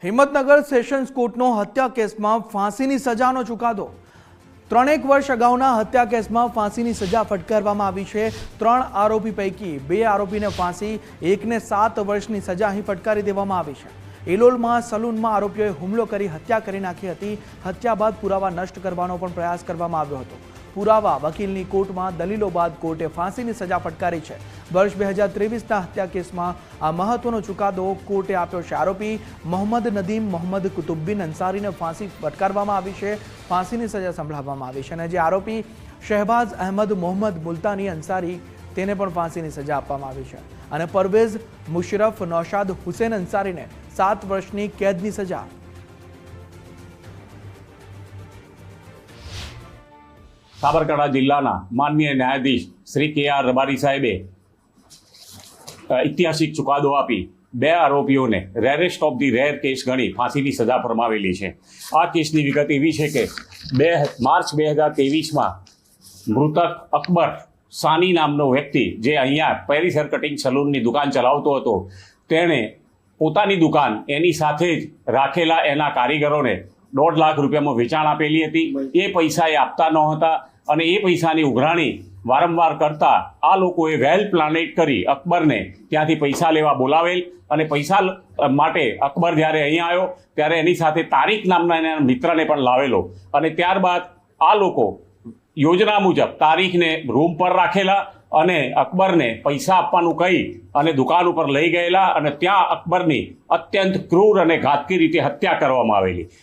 Himmatnagar sessions કોર્ટનો હત્યા કેસમાં ફાંસીની સજાનો ચુકાદો। 3 વર્ષ અગાઉના હત્યા કેસમાં ફાંસીની સજા ફટકારવામાં આવી છે। 3 આરોપી પૈકી 2 આરોપીને ફાંસી, એકને 7 વર્ષની સજા અહીં ફટકારી દેવામાં આવી છે। એલોલમાં સલૂનમાં આરોપીઓએ હુમલો કરી હત્યા કરી નાખી હતી। હત્યા બાદ પુરાવા નષ્ટ કરવાનો પણ પ્રયાસ કરવામાં આવ્યો હતો। પુરાવા વકીલની કોર્ટમાં દલીલો બાદ કોર્ટે ફાંસીની સજા ફટકારી છે। વર્ષ 2023ના હત્યા કેસમાં આ મહત્વનો ચુકાદો કોર્ટે આપ્યો છે। આરોપી મોહમ્મદ નદીમ મોહમ્મદ કુતુબ્બીન અંસારીને ફાંસી ફટકારવામાં આવી છે। ફાંસીની સજા સંભળાવવામાં આવી છે અને જે આરોપી શહેબાઝ અહેમદ મોહમ્મદ મુલ્તાની અંસારી તેને પણ ફાંસીની સજા આપવામાં આવી છે અને પરવેઝ મુશરફ નૌશાદ હુસેન અંસારીને 7 વર્ષની કેદની સજા। સાબરકાંઠા જિલ્લાના માનનીય ન્યાયાધીશ શ્રી કે.આર. રબારી સાહેબે ઐતિહાસિક ચુકાદો આપી 2 આરોપીઓને rarest of the rare case ગણી ફાંસીની સજા ફરમાવેલી છે। આ કેસની વિગત એવી છે કે 2 માર્ચ 2023માં મૃતક અકબર સાની નામનો વ્યક્તિ જે અહીંયા પેરિસ હેર કટિંગ સલૂનની દુકાન ચલાવતો હતો, તેણે પોતાની દુકાન એની સાથે જ રાખેલા એના કારીગરોને 1.5 લાખ રૂપિયામાં વેચાણ આપેલી હતી। એ પૈસા એ આપતા નહોતા અને એ પૈસાની ઉઘરાણી વારંવાર કરતા આ લોકોએ વેલ પ્લાનેટ કરી અકબરને ત્યાંથી પૈસા લેવા બોલાવેલ અને પૈસા માટે અકબર જ્યારે અહીં આવ્યો ત્યારે એની સાથે તારીક નામના એના મિત્રને પણ લાવેલો અને ત્યારબાદ આ લોકો યોજના મુજબ તારીખને રૂમ પર રાખેલા અને અકબરને પૈસા આપવાનું કહી અને દુકાન ઉપર લઈ ગયેલા અને ત્યાં અકબરની અત્યંત ક્રૂર અને ઘાતકી રીતે હત્યા કરવામાં આવેલી।